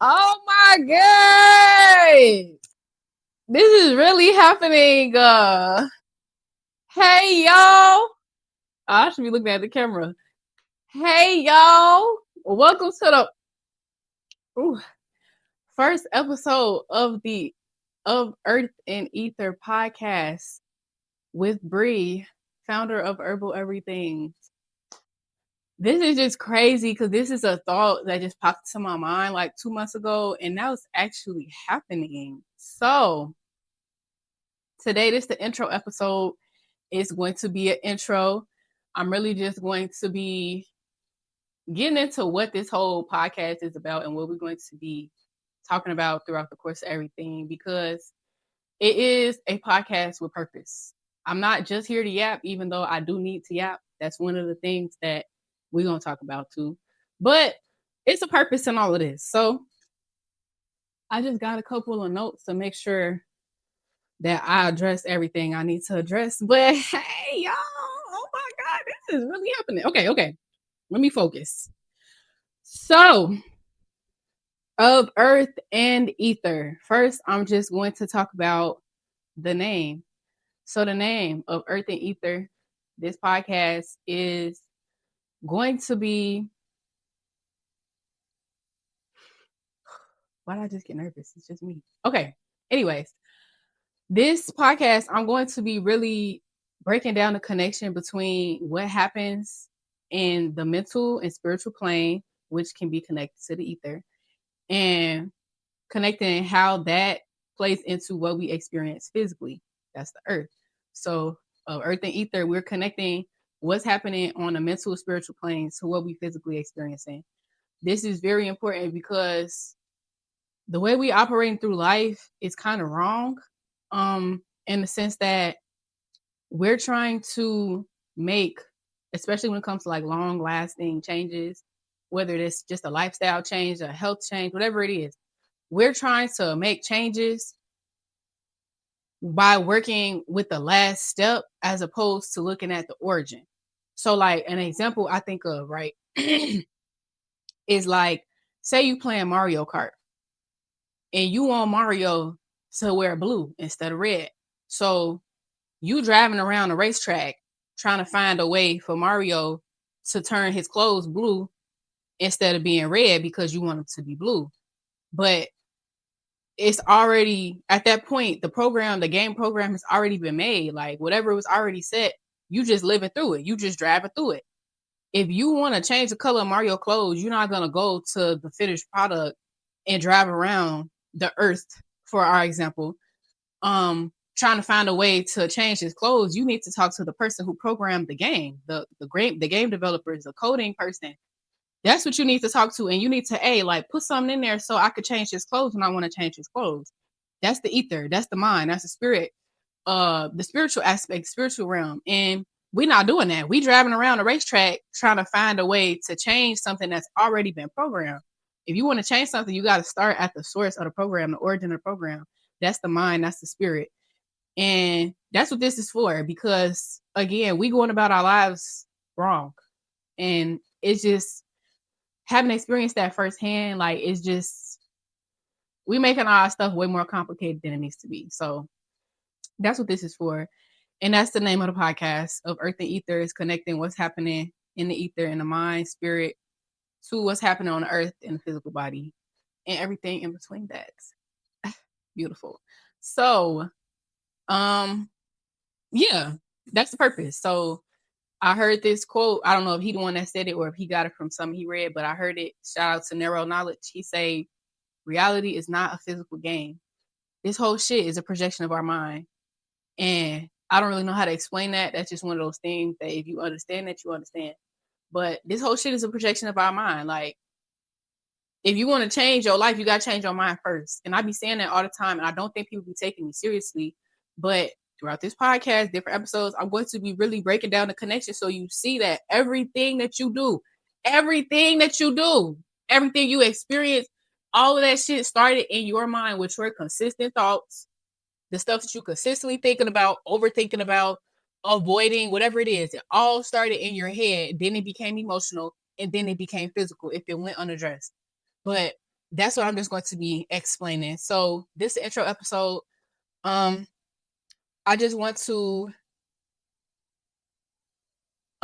Oh my god! This is really happening. Hey y'all. I should be looking at the camera. Hey y'all. Welcome to the first episode of the Of Earth and Ether podcast with Bria, founder of Herbal Everythings. This is just crazy because this is a thought that just popped into my mind like 2 months ago, and now it's actually happening. So today, this is the intro episode. It's going to be an intro. I'm really just going to be getting into what this whole podcast is about and what we're going to be talking about throughout the course of everything, because it is a podcast with purpose. I'm not just here to yap, even though I do need to yap. That's one of the things that we're going to talk about too. But it's a purpose in all of this. So I just got a couple of notes to make sure that I address everything I need to address. But hey, y'all, oh my God, this is really happening. Okay. Let me focus. So, of Earth and Ether. First, I'm just going to talk about the name. So, the name of Earth and Ether, this podcast is going to be. Why did I just get nervous? It's just me. Okay. Anyways, this podcast, I'm going to be really breaking down the connection between what happens in the mental and spiritual plane, which can be connected to the ether, and connecting how that plays into what we experience physically. That's the earth. So, earth and ether, we're connecting what's happening on the mental spiritual plane to what we physically experiencing. This is very important because the way we operating through life is kind of wrong, in the sense that we're trying to make, especially when it comes to like long lasting changes, whether it's just a lifestyle change, a health change, whatever it is, we're trying to make changes by working with the last step as opposed to looking at the origin. So like an example I think of, right, is like, say you playing Mario Kart and you want Mario to wear blue instead of red. So you driving around the racetrack trying to find a way for Mario to turn his clothes blue instead of being red because you want him to be blue. But it's already at that point, the game program has already been made. Like whatever was already set, you just living through it. You just driving through it. If you want to change the color of Mario clothes, you're not gonna go to the finished product and drive around the earth, for our example, trying to find a way to change his clothes. You need to talk to the person who programmed the game, the game developers, the coding person. That's what you need to talk to, and you need to like put something in there so I could change his clothes when I want to change his clothes. That's the ether, that's the mind, that's the spirit, the spiritual aspect, spiritual realm. And we're not doing that. We driving around a racetrack trying to find a way to change something that's already been programmed. If you want to change something, you got to start at the source of the program, the origin of the program. That's the mind, that's the spirit. And that's what this is for, because again, we going about our lives wrong. And it's just having experienced that firsthand, like it's just, we making our stuff way more complicated than it needs to be. So that's what this is for. And that's the name of the podcast, of Earth and Ether, is connecting what's happening in the ether, in the mind, spirit, to what's happening on the earth in the physical body and everything in between that. Beautiful. So, yeah, that's the purpose. So I heard this quote. I don't know if he the one that said it or if he got it from something he read, but I heard it. Shout out to Narrow Knowledge. He say, reality is not a physical game. This whole shit is a projection of our mind. And I don't really know how to explain that. That's just one of those things that if you understand that, you understand. But this whole shit is a projection of our mind. Like, if you want to change your life, you got to change your mind first. And I be saying that all the time, and I don't think people be taking me seriously. But throughout this podcast, different episodes, I'm going to be really breaking down the connection so you see that everything that you do, everything you experience, all of that shit started in your mind with your consistent thoughts, the stuff that you consistently thinking about, overthinking about, avoiding, whatever it is. It all started in your head. Then it became emotional, and then it became physical if it went unaddressed. But that's what I'm just going to be explaining. So this intro episode, um, I just want to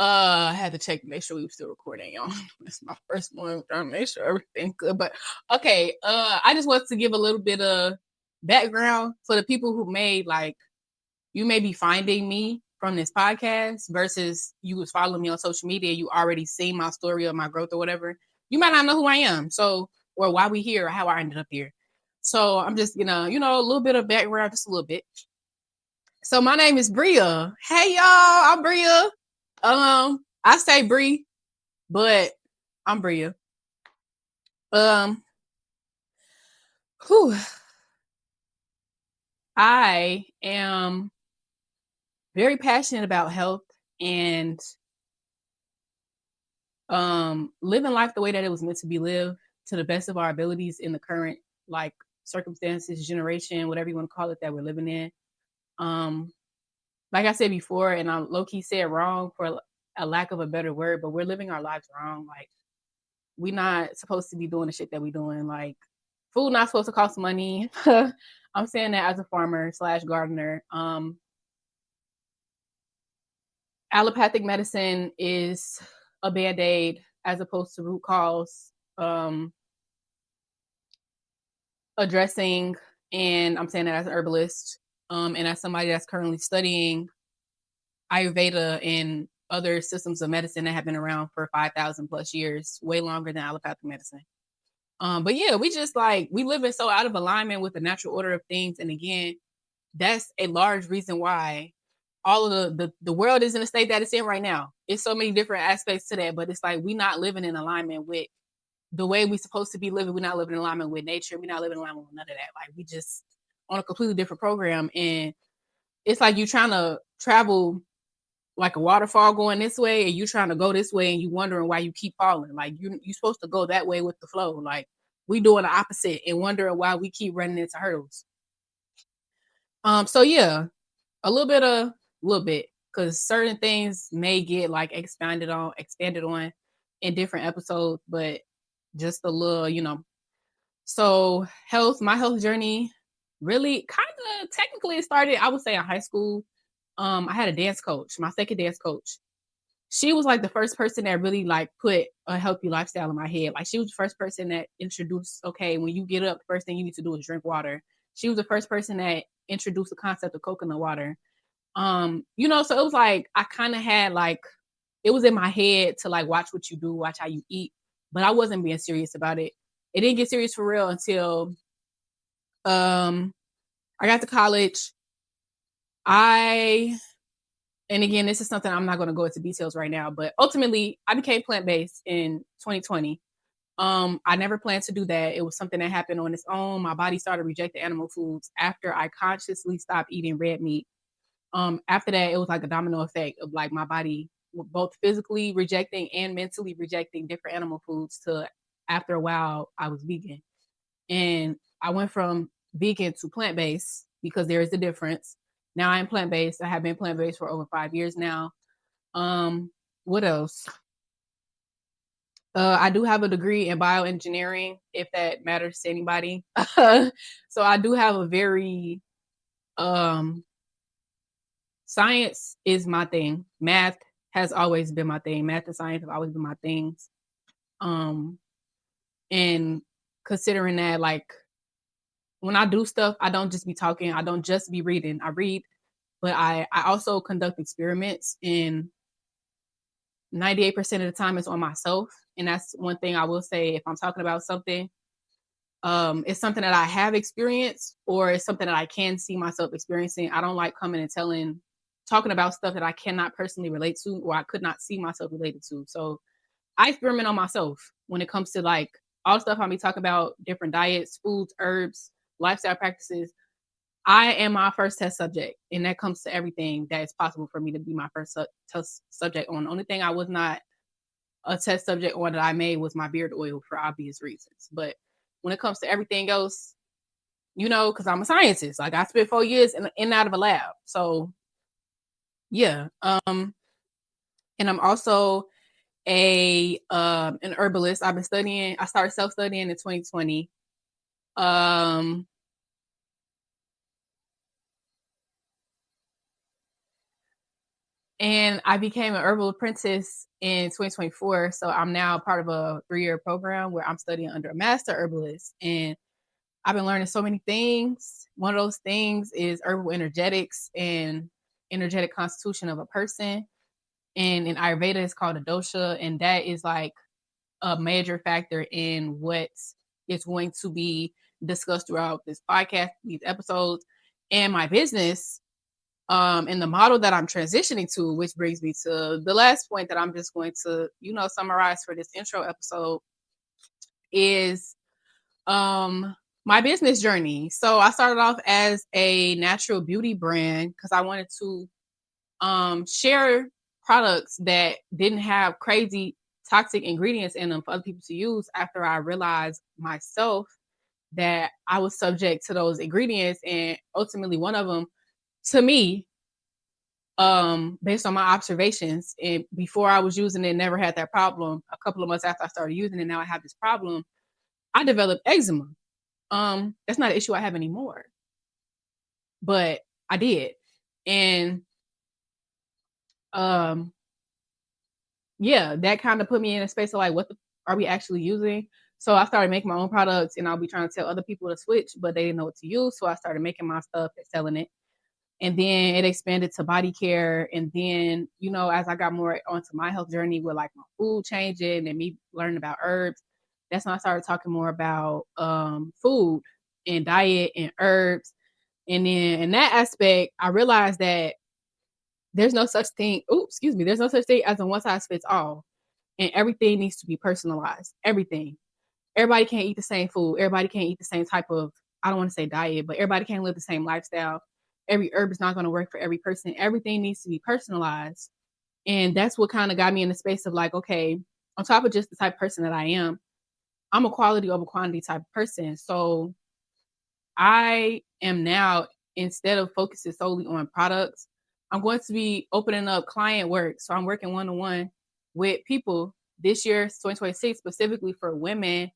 I had to check, make sure we were still recording, y'all. That's my first one, trying to make sure everything's good. But okay, I just want to give a little bit of background for the people who you may be finding me from this podcast versus you was following me on social media, you already seen my story of my growth or whatever. You might not know who I am, so or why we here or how I ended up here. So I'm just gonna, a little bit of background, just a little bit. So my name is Bria. Hey y'all, I'm Bria. I say Brie, but I'm Bria. Um, whew, I am very passionate about health and living life the way that it was meant to be lived to the best of our abilities in the current like circumstances, generation, whatever you want to call it that we're living in. Um, like I said before, and I low key said wrong for a lack of a better word, but we're living our lives wrong. Like we not supposed to be doing the shit that we doing. Like food not supposed to cost money. I'm saying that as a farmer slash gardener. Allopathic medicine is a band-aid as opposed to root cause addressing. And I'm saying that as an herbalist, and as somebody that's currently studying Ayurveda and other systems of medicine that have been around for 5,000 plus years, way longer than allopathic medicine. But yeah, we just we live in so out of alignment with the natural order of things. And again, that's a large reason why all of the world is in the state that it's in right now. It's so many different aspects to that, but it's like we not living in alignment with the way we're supposed to be living. We're not living in alignment with nature. We're not living in alignment with none of that. Like we just on a completely different program. And it's like you trying to travel like a waterfall going this way and you trying to go this way and you wondering why you keep falling. Like you supposed to go that way with the flow. Like we doing the opposite and wondering why we keep running into hurdles. So yeah, little bit, because certain things may get like expanded on in different episodes, but just a little, So my health journey really kind of technically it started, I would say in high school. I had a dance coach, my second dance coach. She was like the first person that really like put a healthy lifestyle in my head. Like she was the first person that introduced, okay, when you get up, the first thing you need to do is drink water. She was the first person that introduced the concept of coconut water. So it was like I kind of had like it was in my head to like watch what you do, watch how you eat, but I wasn't being serious about it. It didn't get serious for real until um I got to college. I and again, this is something I'm not going to go into details right now, but ultimately I became plant-based in 2020. I never planned to do that. It was something that happened on its own. My body started rejecting animal foods after I consciously stopped eating red meat. After that, it was like a domino effect of like my body both physically rejecting and mentally rejecting different animal foods to after a while I was vegan. And I went from vegan to plant-based because there is a difference. Now I am plant-based. I have been plant-based for over 5 years now. What else? I do have a degree in bioengineering, if that matters to anybody. So I do have a very science is my thing. Math has always been my thing. Math and science have always been my things. Um, and considering that, like when I do stuff, I don't just be talking. I don't just be reading. I read, but I also conduct experiments, and 98% of the time it's on myself. And that's one thing I will say if I'm talking about something. It's something that I have experienced or it's something that I can see myself experiencing. I don't like coming and talking about stuff that I cannot personally relate to or I could not see myself related to. So I experiment on myself when it comes to like all stuff I be talking about, different diets, foods, herbs, lifestyle practices. I am my first test subject, and that comes to everything that is possible for me to be my first test subject on. The only thing I was not a test subject on that I made was my beard oil for obvious reasons. But when it comes to everything else, because I'm a scientist. Like I spent 4 years in and out of a lab. So yeah. And I'm also a an herbalist. I started self-studying in 2020. Um, and I became an herbal apprentice in 2024. So I'm now part of a 3-year program where I'm studying under a master herbalist. And I've been learning so many things. One of those things is herbal energetics and energetic constitution of a person. And in Ayurveda, it's called a dosha. And that is like a major factor in what is going to be discussed throughout this podcast, these episodes, and my business. And the model that I'm transitioning to, which brings me to the last point that I'm just going to, summarize for this intro episode, is my business journey. So I started off as a natural beauty brand because I wanted to share products that didn't have crazy toxic ingredients in them for other people to use after I realized myself that I was subject to those ingredients. And ultimately one of them, to me, based on my observations, and before I was using it, never had that problem. A couple of months after I started using it, now I have this problem. I developed eczema. That's not an issue I have anymore, but I did. And um yeah, that kind of put me in a space of like, are we actually using? So I started making my own products, and I'll be trying to tell other people to switch, but they didn't know what to use. So I started making my stuff and selling it. And then it expanded to body care. And then, as I got more onto my health journey with like my food changing and me learning about herbs, that's when I started talking more about food and diet and herbs. And then in that aspect, I realized that there's no such thing. Oh, excuse me. There's no such thing as a one size fits all, and everything needs to be personalized. Everything. Everybody can't eat the same food. Everybody can't eat the same type of, I don't want to say diet, but everybody can't live the same lifestyle. Every herb is not going to work for every person. Everything needs to be personalized. And that's what kind of got me in the space of like, okay, on top of just the type of person that I am, I'm a quality over quantity type of person. So I am now, instead of focusing solely on products, I'm going to be opening up client work. So I'm working one-on-one with people this year, 2026, specifically for women,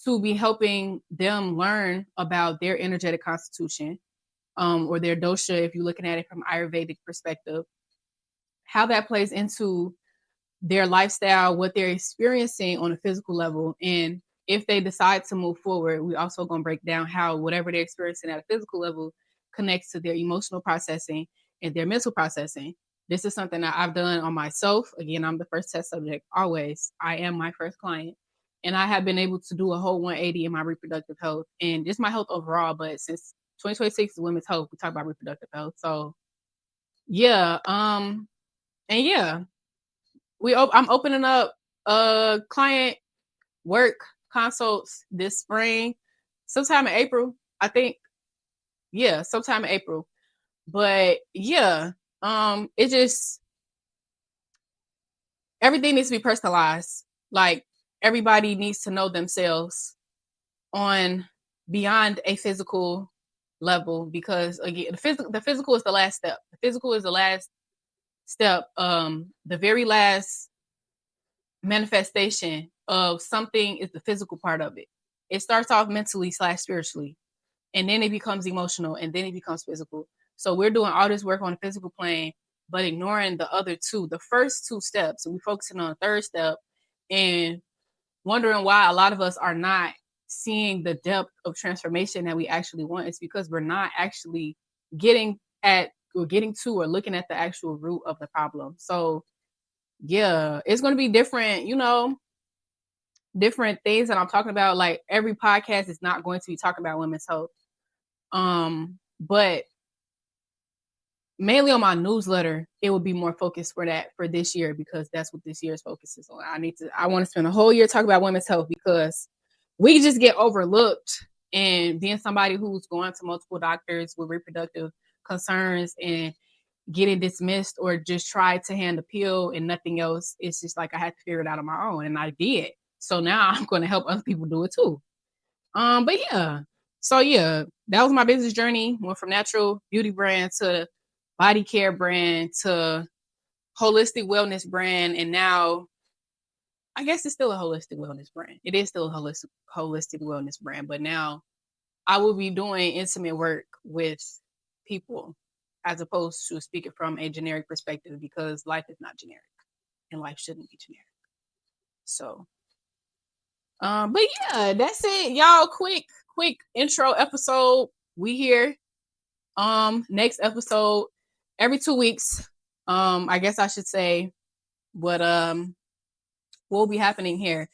to be helping them learn about their energetic constitution, or their dosha, if you're looking at it from Ayurvedic perspective, how that plays into their lifestyle, what they're experiencing on a physical level. And if they decide to move forward, we also going to break down how whatever they're experiencing at a physical level connects to their emotional processing and their mental processing. This is something that I've done on myself. Again, I'm the first test subject always. I am my first client. And I have been able to do a whole 180 in my reproductive health and just my health overall. But since 2026 is women's health, we talk about reproductive health. So yeah, and yeah, I'm opening up client work consults this spring, sometime in April, I think. Yeah, sometime in April. But yeah, it just, everything needs to be personalized. Like, everybody needs to know themselves on beyond a physical level, because again, the physical is the last step. The physical is the last step. The very last manifestation of something is the physical part of it. It starts off mentally slash spiritually, and then it becomes emotional, and then it becomes physical. So we're doing all this work on the physical plane, but ignoring the other two, the first two steps, and we're focusing on the third step, and wondering why a lot of us are not seeing the depth of transformation that we actually want. It's because we're not actually getting at or getting to or looking at the actual root of the problem. So yeah, it's going to be different, different things that I'm talking about. Like, every podcast is not going to be talking about women's health. But mainly on my newsletter, it would be more focused for that for this year, because that's what this year's focus is on. I want to spend a whole year talking about women's health, because we just get overlooked. And being somebody who's going to multiple doctors with reproductive concerns and getting dismissed or just tried to hand the pill and nothing else, it's just like I had to figure it out on my own, and I did. So now I'm going to help other people do it too. But yeah, so yeah, that was my business journey. Went from natural beauty brand to body care brand to holistic wellness brand, and now I guess it's still a holistic wellness brand. It is still a holistic wellness brand, but now I will be doing intimate work with people as opposed to speaking from a generic perspective because life is not generic and life shouldn't be generic. So, but yeah, that's it, y'all. Quick intro episode. We here. Next episode every 2 weeks. I guess I should say what will be happening here.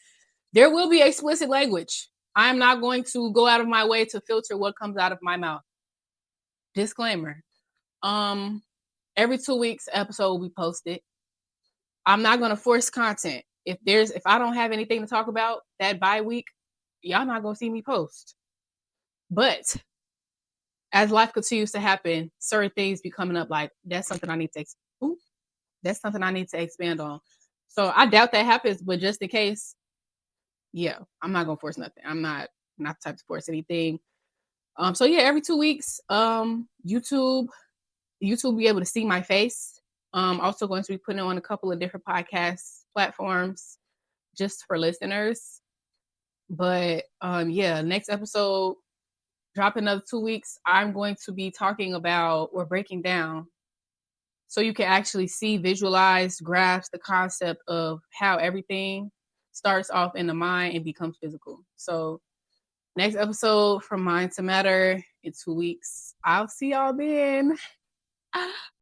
There will be explicit language. I'm not going to go out of my way to filter what comes out of my mouth. Disclaimer. Every 2 weeks episode will be posted. I'm not gonna force content. If I don't have anything to talk about that bye week, y'all not gonna see me post. But as life continues to happen, certain things be coming up like that's something I need to that's something I need to expand on. So I doubt that happens, but just in case, yeah, I'm not gonna force nothing. I'm not the type to force anything. So yeah, every 2 weeks, YouTube will be able to see my face. Also going to be putting on a couple of different podcast platforms just for listeners. But yeah, next episode, drop another 2 weeks. I'm going to be talking about or breaking down so you can actually see, visualize, grasp the concept of how everything starts off in the mind and becomes physical. So next episode from Mind to Matter in 2 weeks. I'll see y'all then.